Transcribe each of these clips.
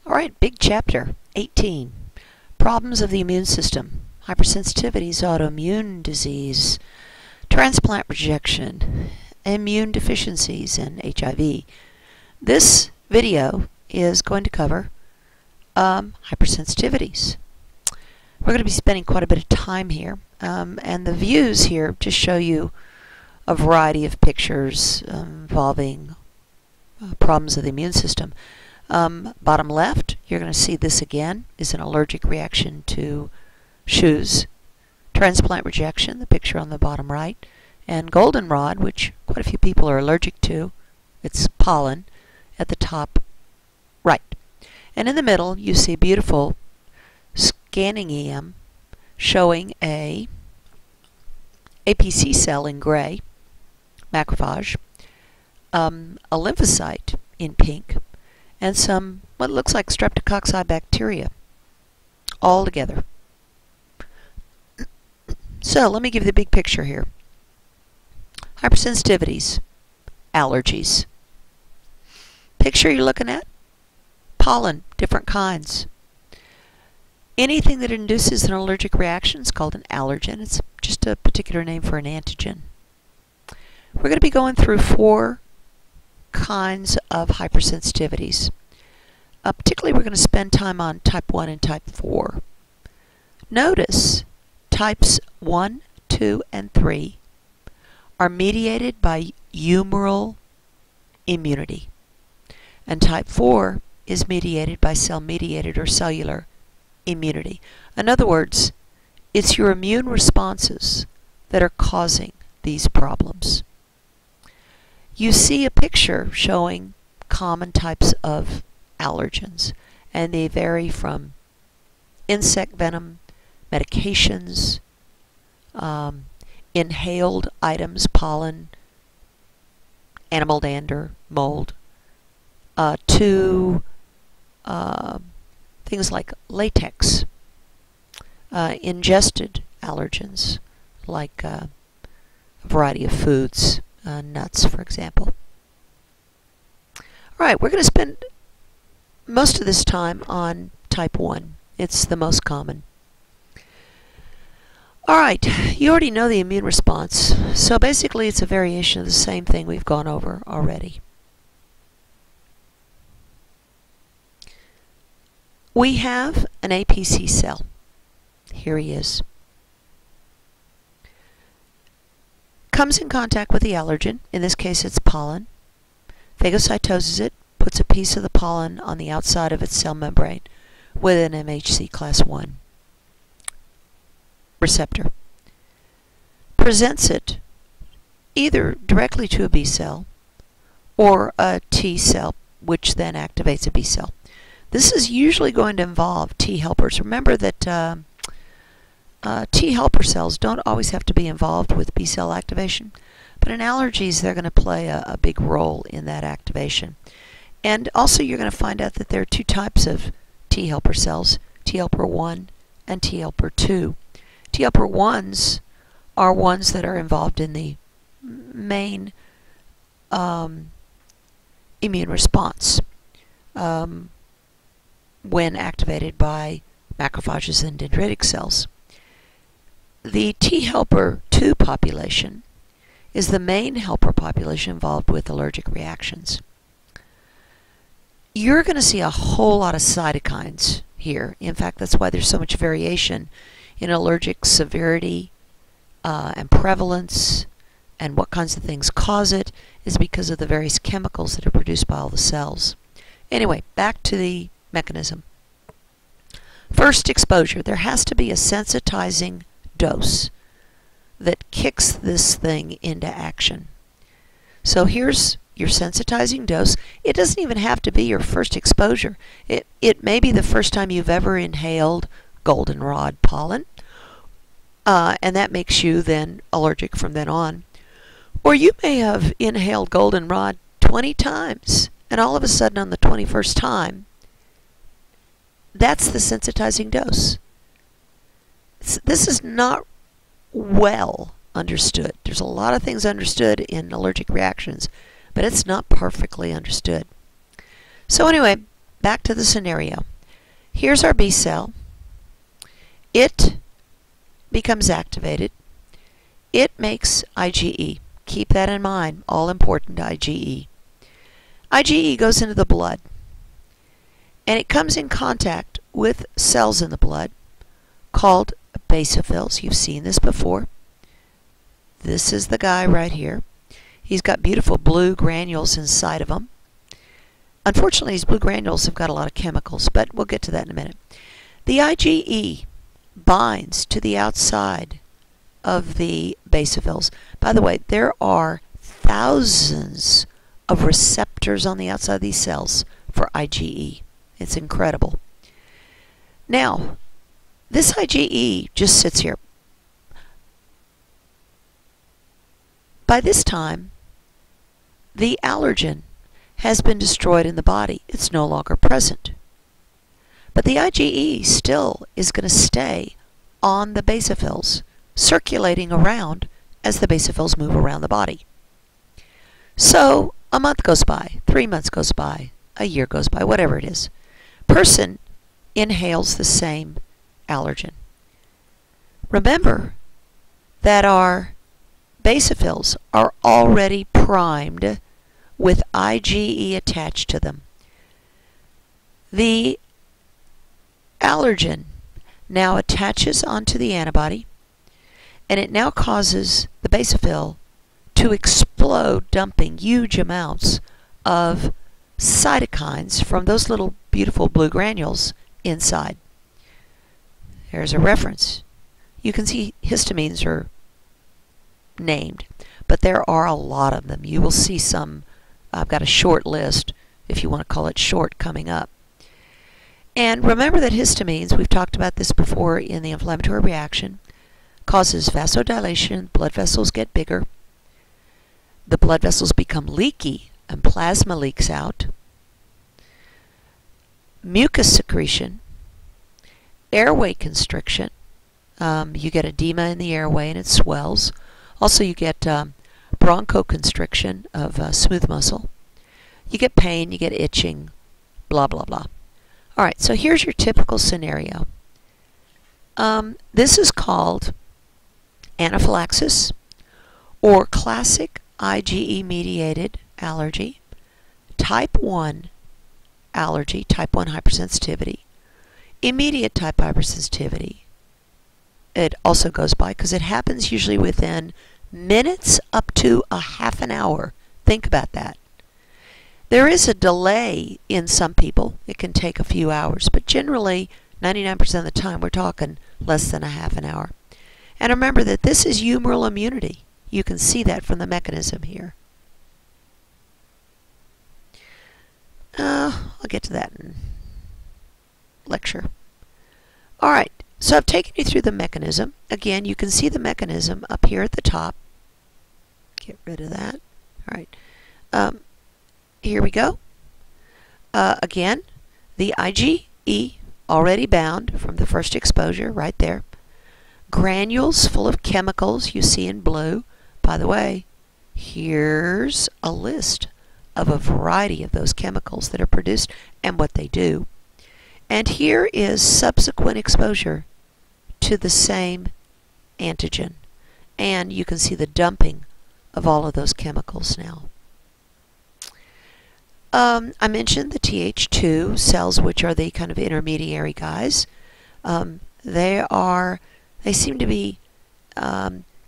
All right, big chapter, 18. Problems of the immune system, hypersensitivities, autoimmune disease, transplant rejection, immune deficiencies, and HIV. This video is going to cover hypersensitivities. We're going to be spending quite a bit of time here, and the views here just show you a variety of pictures involving problems of the immune system. Bottom left, you're going to see this again is an allergic reaction to shoes. Transplant rejection, the picture on the bottom right. And goldenrod, which quite a few people are allergic to. It's pollen at the top right. And in the middle, you see beautiful scanning EM showing a APC cell in gray, macrophage, a lymphocyte in pink, and some what looks like streptococci bacteria all together. So let me give you the big picture here. Hypersensitivities, allergies. Picture you're looking at, pollen, different kinds. Anything that induces an allergic reaction is called an allergen. It's just a particular name for an antigen. We're going to be going through 4 kinds of hypersensitivities. Particularly, we're going to spend time on type 1 and type 4. Notice types 1, 2, and 3 are mediated by humoral immunity, and type 4 is mediated by cell-mediated or cellular immunity. In other words, it's your immune responses that are causing these problems. You see a picture showing common types of allergens, and they vary from insect venom, medications, inhaled items, pollen, animal dander, mold, to things like latex, ingested allergens like a variety of foods, nuts, for example. All right, we're going to spend most of this time on type 1. It's the most common. All right, you already know the immune response, so basically it's a variation of the same thing we've gone over already. We have an APC cell. Here he is. Comes in contact with the allergen, in this case it's pollen, phagocytoses it, puts a piece of the pollen on the outside of its cell membrane with an MHC class 1 receptor. Presents it either directly to a B cell or a T cell, which then activates a B cell. This is usually going to involve T helpers. Remember that T helper cells don't always have to be involved with B cell activation, but in allergies they're going to play a big role in that activation. And also you're going to find out that there are 2 types of T helper cells, T helper 1 and T helper 2. T helper 1s are ones that are involved in the main immune response when activated by macrophages and dendritic cells. The T helper 2 population is the main helper population involved with allergic reactions. You're going to see a whole lot of cytokines here. In fact, that's why there's so much variation in allergic severity and prevalence, and what kinds of things cause it is because of the various chemicals that are produced by all the cells. Anyway, back to the mechanism. First, exposure. There has to be a sensitizing dose that kicks this thing into action. So here's your sensitizing dose. It doesn't even have to be your first exposure. It may be the first time you've ever inhaled goldenrod pollen, and that makes you then allergic from then on. Or you may have inhaled goldenrod 20 times, and all of a sudden on the 21st time, that's the sensitizing dose. This is not well understood. There's a lot of things understood in allergic reactions, but it's not perfectly understood. So anyway, back to the scenario. Here's our B cell. It becomes activated. It makes IgE. Keep that in mind, all important IgE. IgE goes into the blood, and it comes in contact with cells in the blood called basophils. You've seen this before. This is the guy right here. He's got beautiful blue granules inside of him. Unfortunately, these blue granules have got a lot of chemicals, but we'll get to that in a minute. The IgE binds to the outside of the basophils. By the way, there are thousands of receptors on the outside of these cells for IgE. It's incredible. Now, this IgE just sits here. By this time, the allergen has been destroyed in the body. It's no longer present. But the IgE still is going to stay on the basophils, circulating around as the basophils move around the body. So a month goes by, 3 months goes by, a year goes by, whatever it is. Person inhales the same allergen. Remember that our basophils are already primed with IgE attached to them. The allergen now attaches onto the antibody, and it now causes the basophil to explode, dumping huge amounts of cytokines from those little beautiful blue granules inside. There's a reference. You can see histamines are named, but there are a lot of them. You will see some. I've got a short list, if you want to call it short, coming up. And remember that histamines, we've talked about this before in the inflammatory reaction, causes vasodilation, blood vessels get bigger, the blood vessels become leaky and plasma leaks out, mucus secretion, airway constriction, you get edema in the airway and it swells. Also you get bronchoconstriction of smooth muscle. You get pain, you get itching, blah, blah, blah. All right, so here's your typical scenario. This is called anaphylaxis or classic IgE-mediated allergy, type 1 allergy, type 1 hypersensitivity, immediate type hypersensitivity. It also goes by because it happens usually within minutes up to a half an hour. Think about that. There is a delay in some people. It can take a few hours, but generally 99% of the time we're talking less than a half an hour. And remember that this is humoral immunity. You can see that from the mechanism here. I'll get to that in lecture. All right, so I've taken you through the mechanism. Again, you can see the mechanism up here at the top. Get rid of that. All right. Here we go. Again, the IgE already bound from the first exposure right there. Granules full of chemicals you see in blue. By the way, here's a list of a variety of those chemicals that are produced and what they do. And here is subsequent exposure to the same antigen. And you can see the dumping of all of those chemicals now. I mentioned the ch2 cells, which are the kind of intermediary guys. They seem to be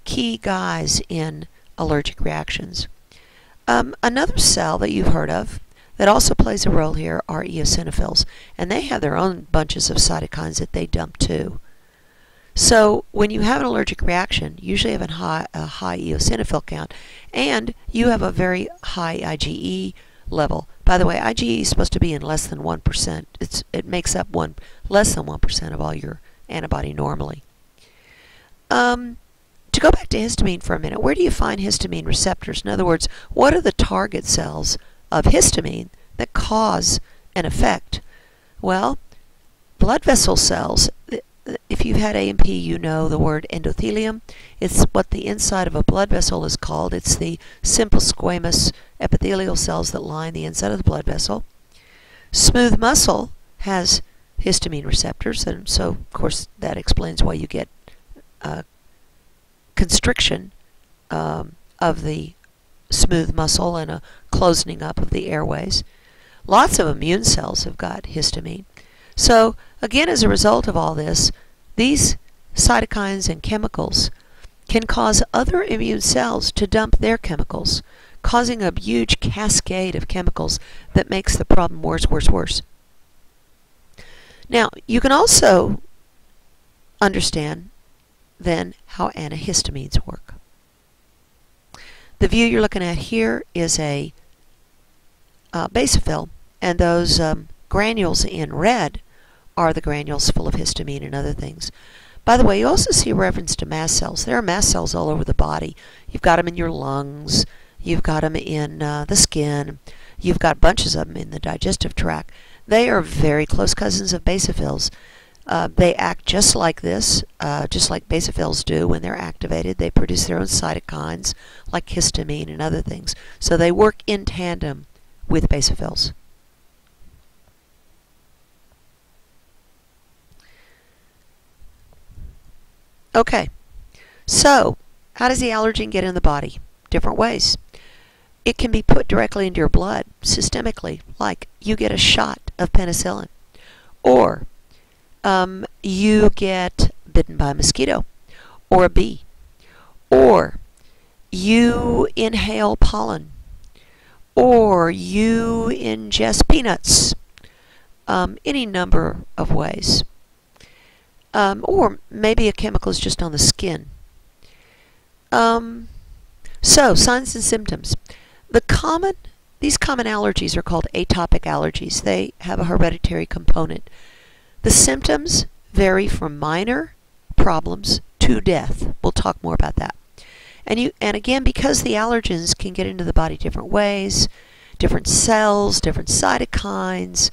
key guys in allergic reactions. Another cell that you've heard of that also plays a role here are eosinophils, and they have their own bunches of cytokines that they dump too. So when you have an allergic reaction, usually you have a high eosinophil count, and you have a very high IgE level. By the way, IgE is supposed to be in less than 1%. It makes up less than 1% of all your antibody normally. To go back to histamine for a minute, where do you find histamine receptors? In other words, what are the target cells of histamine that cause an effect? Well, blood vessel cells. If you've had A&P, you know the word endothelium. It's what the inside of a blood vessel is called. It's the simple squamous epithelial cells that line the inside of the blood vessel. Smooth muscle has histamine receptors, and so, of course, that explains why you get constriction of the smooth muscle and a closing up of the airways. Lots of immune cells have got histamine. So, again, as a result of all this, these cytokines and chemicals can cause other immune cells to dump their chemicals, causing a huge cascade of chemicals that makes the problem worse, worse, worse. Now, you can also understand then how antihistamines work. The view you're looking at here is a basophil, and those granules in red are the granules full of histamine and other things. By the way, you also see a reference to mast cells. There are mast cells all over the body. You've got them in your lungs. You've got them in the skin. You've got bunches of them in the digestive tract. They are very close cousins of basophils. They act just like this, just like basophils do when they're activated. They produce their own cytokines, like histamine and other things. So they work in tandem with basophils. Okay, so how does the allergen get in the body? Different ways. It can be put directly into your blood, systemically, like you get a shot of penicillin. Or you get bitten by a mosquito or a bee. Or you inhale pollen. Or you ingest peanuts. Any number of ways. Or maybe a chemical is just on the skin. So, signs and symptoms. These common allergies are called atopic allergies. They have a hereditary component. The symptoms vary from minor problems to death. We'll talk more about that. And again, because the allergens can get into the body different ways, different cells, different cytokines,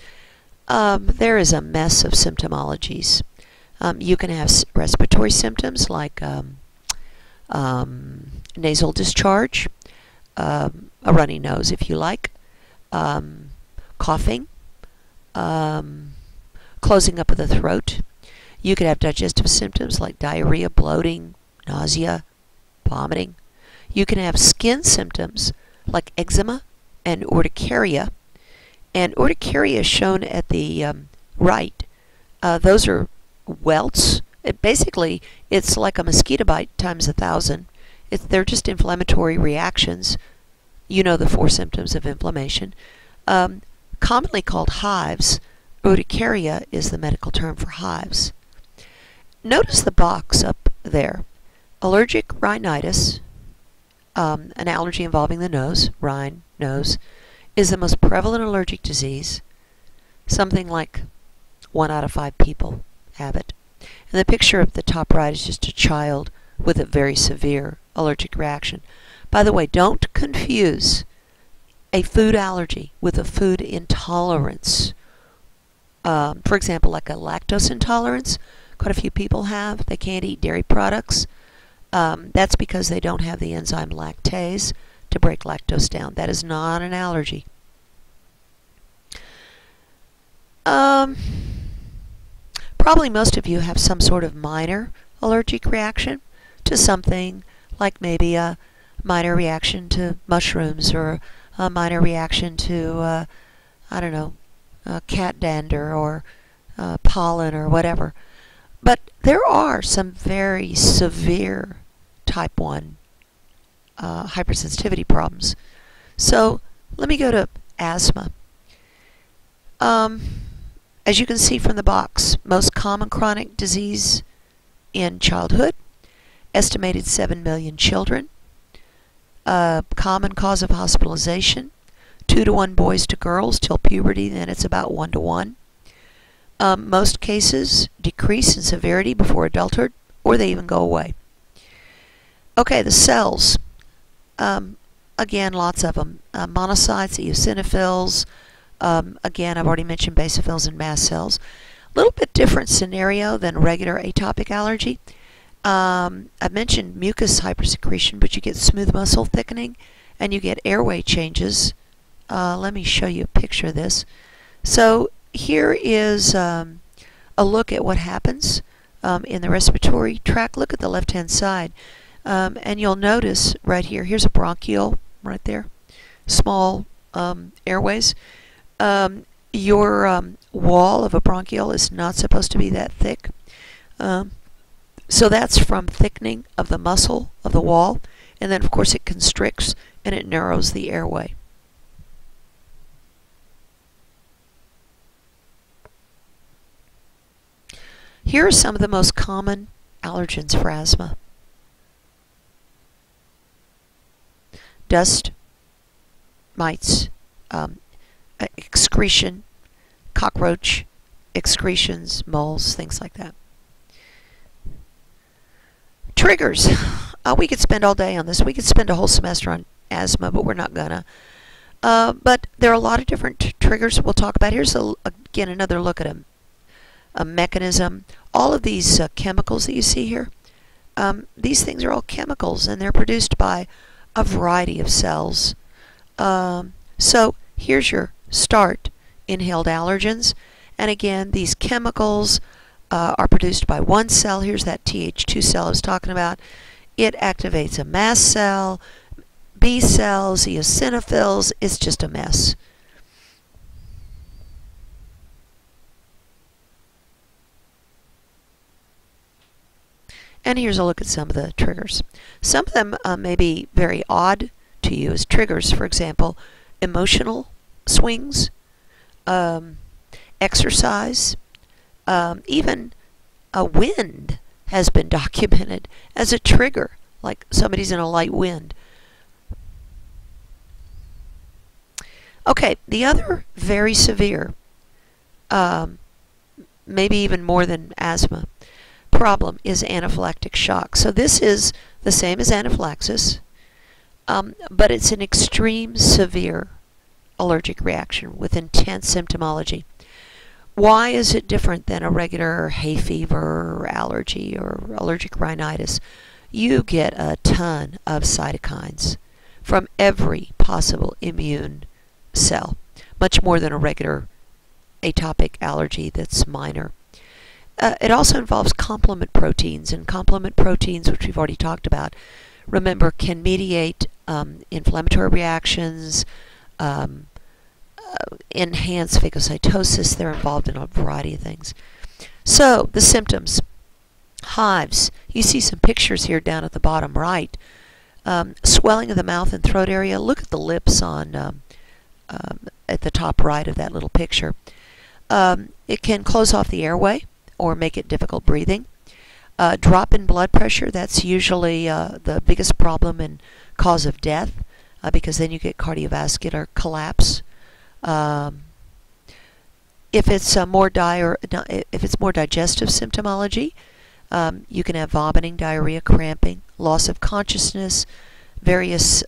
there is a mess of symptomologies. You can have respiratory symptoms like nasal discharge, a runny nose if you like, coughing, closing up of the throat. You could have digestive symptoms like diarrhea, bloating, nausea, vomiting. You can have skin symptoms like eczema and urticaria. And urticaria is shown at the right. Those are welts. Basically, it's like a mosquito bite times 1,000. They're just inflammatory reactions. You know the 4 symptoms of inflammation. Commonly called hives, urticaria is the medical term for hives. Notice the box up there. Allergic rhinitis, an allergy involving the nose, rhine, nose, is the most prevalent allergic disease. Something like 1 out of 5 people have it. And the picture at the top right is just a child with a very severe allergic reaction. By the way, don't confuse a food allergy with a food intolerance. For example, like a lactose intolerance, quite a few people have. They can't eat dairy products. That's because they don't have the enzyme lactase to break lactose down. That is not an allergy. Probably most of you have some sort of minor allergic reaction to something, like maybe a minor reaction to mushrooms or a minor reaction to, I don't know, cat dander or pollen or whatever. But there are some very severe type 1 hypersensitivity problems. So let me go to asthma. As you can see from the box, most common chronic disease in childhood, estimated 7 million children, common cause of hospitalization, 2 to 1 boys to girls till puberty, then it's about 1 to 1. Most cases decrease in severity before adulthood, or they even go away. Okay, the cells. Again, lots of them. Monocytes, eosinophils. Again, I've already mentioned basophils and mast cells. A little bit different scenario than regular atopic allergy. I've mentioned mucus hypersecretion, but you get smooth muscle thickening and you get airway changes. Let me show you a picture of this. So here is a look at what happens in the respiratory tract. Look at the left-hand side. And you'll notice right here, here's a bronchiole right there, small airways. Your wall of a bronchiole is not supposed to be that thick. So that's from thickening of the muscle of the wall. And then, of course, it constricts and it narrows the airway. Here are some of the most common allergens for asthma. Dust, mites, excretion, cockroach, excretions, moles, things like that. Triggers. We could spend all day on this. We could spend a whole semester on asthma, but we're not gonna. But there are a lot of different triggers we'll talk about. Here's, again, another look at a mechanism. All of these chemicals that you see here, these things are all chemicals, and they're produced by a variety of cells. So here's your start, inhaled allergens. And again, these chemicals are produced by one cell. Here's that ch18 cell I was talking about. It activates a mast cell, B cells, eosinophils. It's just a mess. And here's a look at some of the triggers. Some of them may be very odd to you as triggers. For example, emotional swings, exercise, even a wind has been documented as a trigger, like somebody's in a light wind. Okay, the other very severe, maybe even more than asthma, problem is anaphylactic shock. So this is the same as anaphylaxis, but it's an extreme severe allergic reaction with intense symptomology. Why is it different than a regular hay fever or allergy or allergic rhinitis? You get a ton of cytokines from every possible immune cell, much more than a regular atopic allergy that's minor. It also involves complement proteins, and complement proteins, which we've already talked about, remember, can mediate inflammatory reactions, enhance phagocytosis. They're involved in a variety of things. So, the symptoms. Hives. You see some pictures here down at the bottom right. Swelling of the mouth and throat area. Look at the lips on at the top right of that little picture. It can close off the airway or make it difficult breathing. Drop in blood pressure, that's usually the biggest problem and cause of death, because then you get cardiovascular collapse. If it's more digestive symptomology, you can have vomiting, diarrhea, cramping, loss of consciousness, various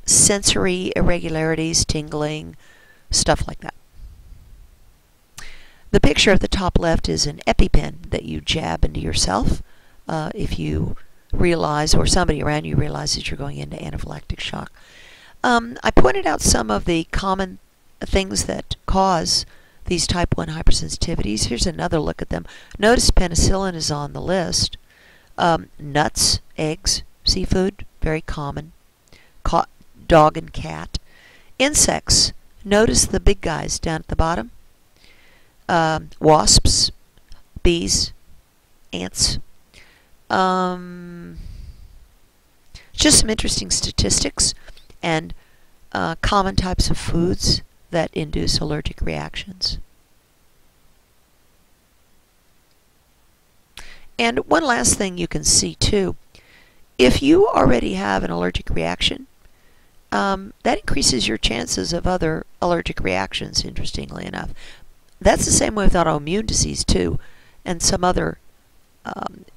sensory irregularities, tingling, stuff like that. The picture at the top left is an EpiPen that you jab into yourself if you realize, or somebody around you realizes, you're going into anaphylactic shock. I pointed out some of the common things that cause these type 1 hypersensitivities. Here's another look at them. Notice penicillin is on the list. Nuts, eggs, seafood, very common. Dog and cat. Insects. Notice the big guys down at the bottom. Wasps, bees, ants. Just some interesting statistics and common types of foods that induce allergic reactions. And one last thing you can see too, if you already have an allergic reaction, that increases your chances of other allergic reactions, interestingly enough. That's the same way with autoimmune disease too, and some other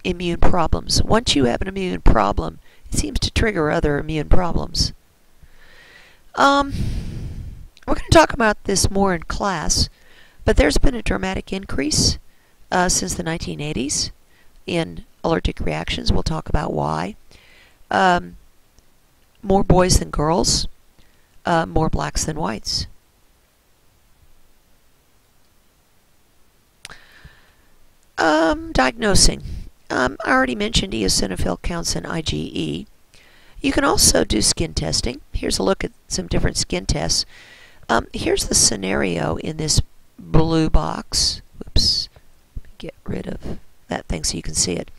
immune problems. Once you have an immune problem, it seems to trigger other immune problems. We're going to talk about this more in class, but there's been a dramatic increase since the 1980s in allergic reactions. We'll talk about why. More boys than girls, more blacks than whites. Diagnosing. I already mentioned eosinophil counts and IgE. You can also do skin testing. Here's a look at some different skin tests. Here's the scenario in this blue box. Whoops. Get rid of that thing so you can see it.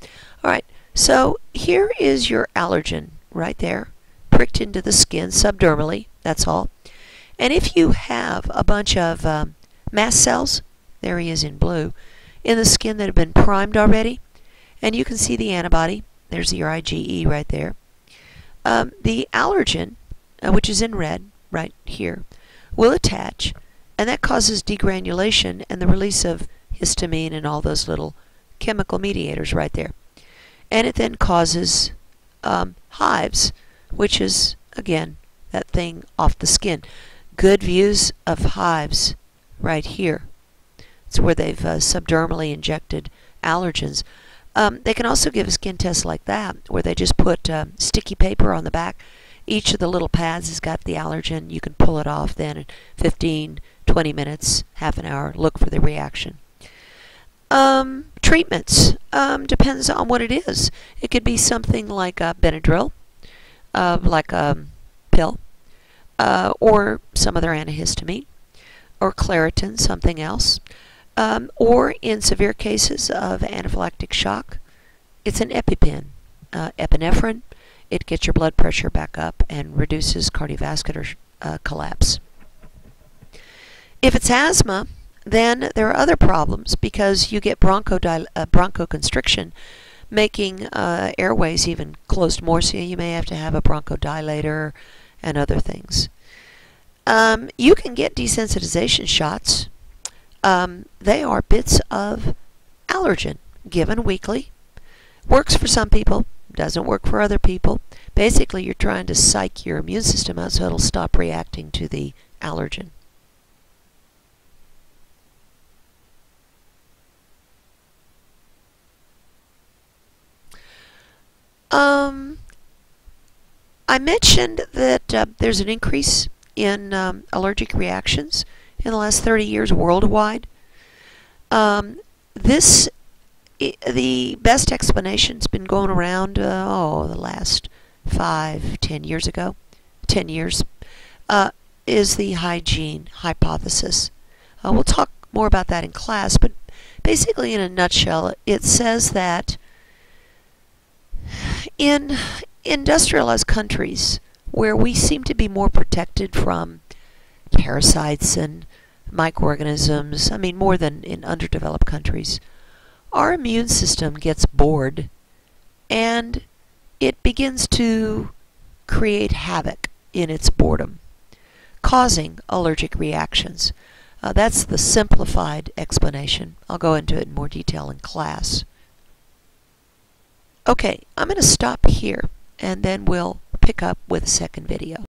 Alright, so here is your allergen right there, pricked into the skin subdermally, that's all. And if you have a bunch of mast cells, there he is in blue, in the skin that have been primed already, and you can see the antibody, there's your IgE right there. The allergen, which is in red right here, will attach, and that causes degranulation and the release of histamine and all those little chemical mediators right there. And it then causes hives, which is, again, that thing off the skin. Good views of hives right here. It's where they've subdermally injected allergens. They can also give a skin test like that, where they just put sticky paper on the back. Each of the little pads has got the allergen. You can pull it off then in 15, 20 minutes, half an hour, look for the reaction. Treatments depends on what it is. It could be something like Benadryl, like a pill, or some other antihistamine, or Claritin, something else. Or in severe cases of anaphylactic shock, it's an EpiPen, epinephrine. It gets your blood pressure back up and reduces cardiovascular collapse. If it's asthma, then there are other problems because you get bronchoconstriction, making airways even closed more, so you may have to have a bronchodilator and other things. You can get desensitization shots. They are bits of allergen given weekly. Works for some people, doesn't work for other people. Basically, you're trying to psych your immune system out so it'll stop reacting to the allergen. I mentioned that there's an increase in allergic reactions in the last 30 years worldwide. The best explanation's been going around, the last 10 years ago, 10 years, is the hygiene hypothesis. We'll talk more about that in class, but basically in a nutshell, it says that in industrialized countries where we seem to be more protected from parasites and microorganisms, I mean more than in underdeveloped countries, our immune system gets bored and it begins to create havoc in its boredom, causing allergic reactions. That's the simplified explanation. I'll go into it in more detail in class. Okay, I'm going to stop here and then we'll pick up with a second video.